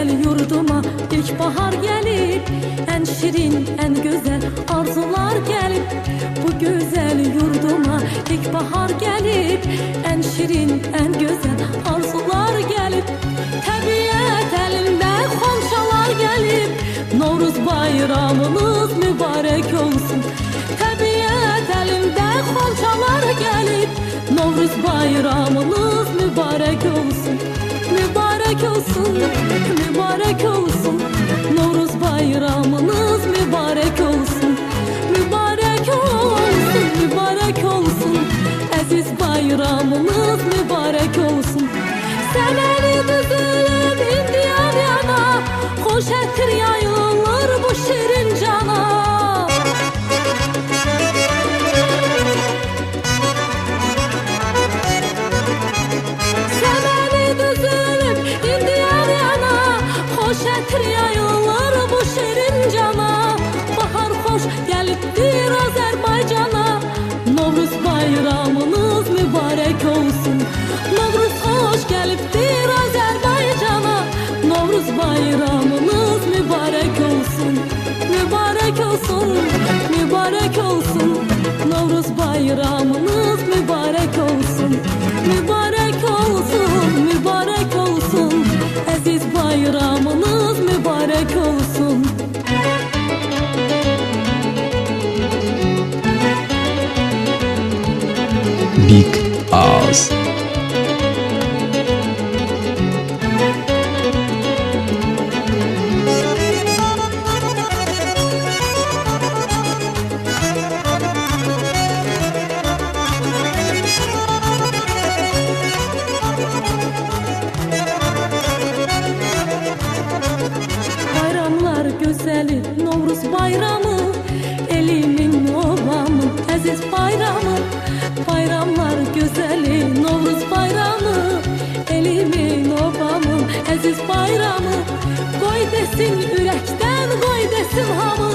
güzel yurduma ilkbahar gelip, en şirin, en güzel arzular gelip. Bu güzel yurduma ilkbahar gelip, en şirin, en güzel arzular gelip. Təbiət elində xonçalar gelip, Novruz bayramınız mübarek olsun. Təbiət elində xonçalar gelip, Novruz bayramınız mübarek olsun. Mübarek olsun, mübarek olsun. Novruz bayramınız mübarek olsun. Mübarek olsun, mübarek olsun. Aziz bayramınız mübarek olsun. Səməni düzülüb indi yan yana, xoş ətir yayılır bu şirin cana. Səməni düzülüb indi yan yana, xoş ətir yayılır bu şirin cana. Bahar xoş gəlibdir Azərbaycana, Novruz bayramınız mübarek olsun. Novruz xoş gəlibdir Azərbaycana, Novruz bayramınız mübarek olsun. Mübarek olsun, mübarek olsun. Novruz bayramınız mübarek olsun. Mübarek olsun, mübarek olsun. Aziz bayramınız mübarek olsun. Big Oz. Bayramlar güzeli Novruz bayramı, elimin obamın aziz bayramı. Bayramlar güzeli Novruz bayramı, elimin obamın aziz bayramı. Qoy desin ürəkdən, qoy desin hamı,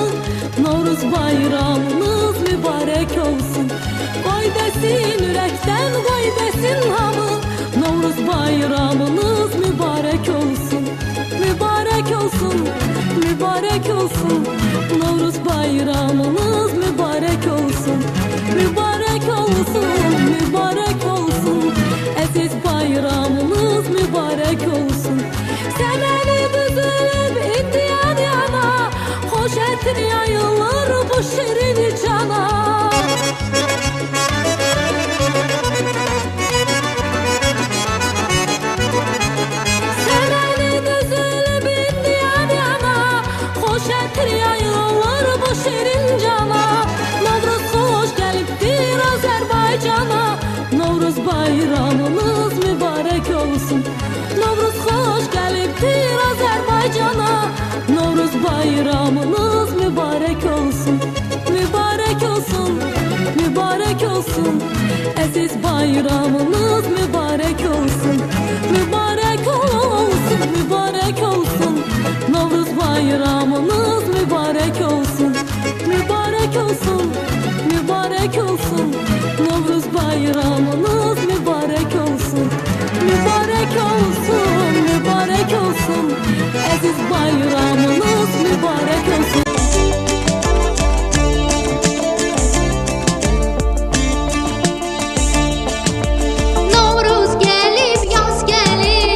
Novruz bayramınız mübarek olsun. Qoy desin ürəkdən, qoy desin hamı, Novruz bayramınız mübarek olsun. Mübarek olsun, mübarek olsun. Novruz bayramınız mübarek olsun. Mübarek olsun, mübarek olsun. Aziz bayramınız mübarek olsun. Səməni düzülüb indi yan yana, xoş ətir yayılır bu şirin cana. Səməni düzülüb indi yan yana, xoş ətir yayılır bu şirin cana. Novruz xoş gəlibdir Azərbaycana, Novruz bayramınız mübarek olsun. Novruz xoş gəlibdir Azərbaycana, Novruz bayramınız mübarek olsun. Mübarek olsun, mübarek olsun. Aziz bayramınız mübarek olsun. Mübarek olsun, mübarek olsun. Novruz bayramınız mübarek olsun. Mübarek olsun, mübarek olsun. Novruz bayramınız mübarek olsun. Mübarek olsun, mübarek olsun. Aziz bayramınız mübarek olsun. Novruz gelip yaz gelip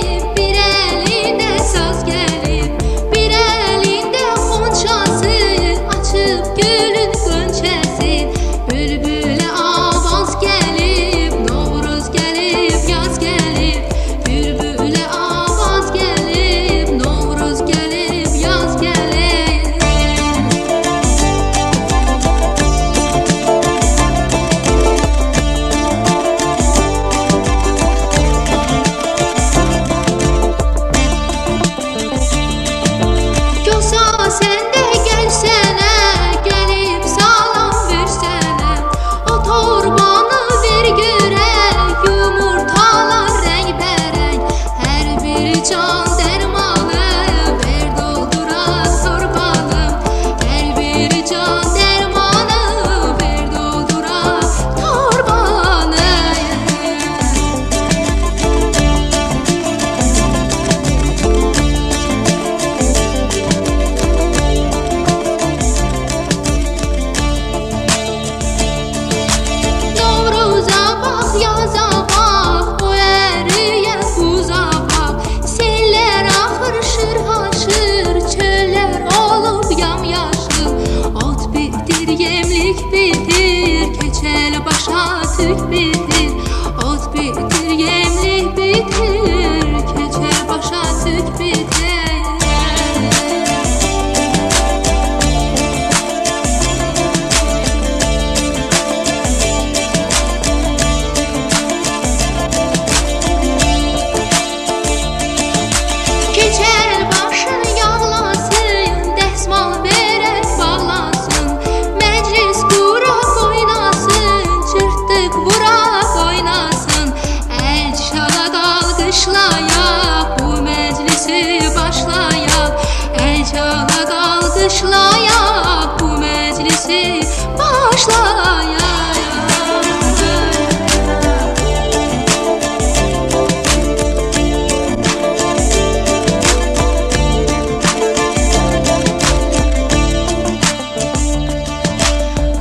bitecek. Keçər başın yağlasın, dəsmal verək bağlasın, məclis quraq oynasın, çırtdıq vuraq oynasın. Əl çalaq alqışlayaq, bu məclisi başlayaq. Əl çalaq alqışlayaq, bu məclisi başlayaq.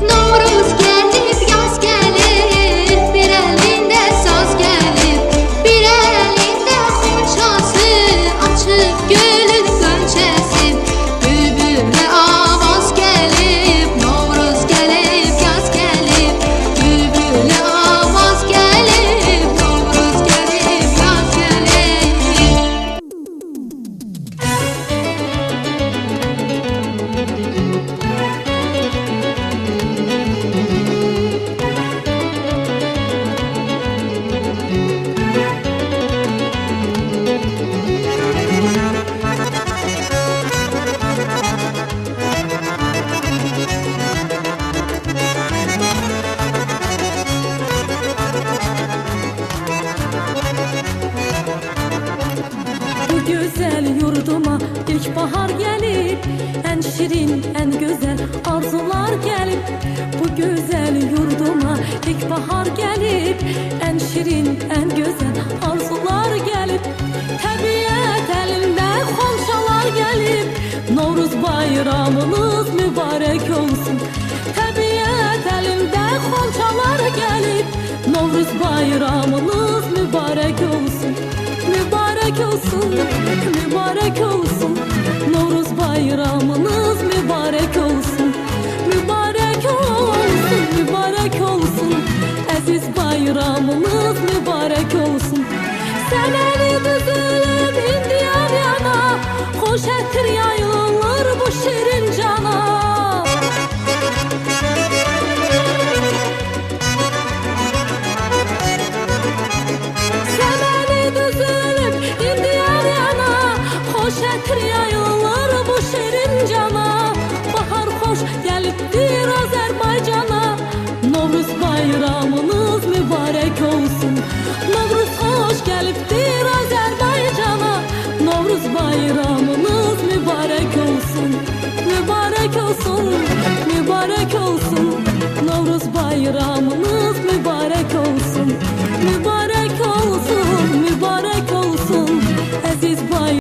Novruz gəlib, yaz gəlir, bir əlində saz gəlir, bir əlində xonçası, açıb gülün qönçəsi. Bülbülə avaz gəlib, Novruz gəlib, yaz gəlib, bülbülə avaz gəlib, Novruz gəlib, yaz gəlib. Bu güzel yurduma ilkbahar gelip, en şirin, en güzel arzular gelip. Bu güzel yurduma ilkbahar gelip, en şirin, en güzel arzular gelip. Tabiat elinde xonçalar gelip, Novruz bayramınız mübarek olsun. Tabiat elinde xonçalar gelip, Novruz bayramınız mübarek olsun. Mübarek olsun, mübarek olsun. Novruz bayramınız mübarek olsun. Mübarek olsun, mübarek olsun. Aziz bayramınız mübarek olsun. Seneni düzülüp indi yan yana, hoş ettir yayılır bu şirin cana. Semeni düzülüp indi yan yana, hoş ettir yayılır bu şirin cana. Bahar hoş geliptir Azerbaycana, Novruz bayramınız mübarek olsun. Novruz hoş geliptir Azerbaycana, Novruz bayramınız mübarek olsun.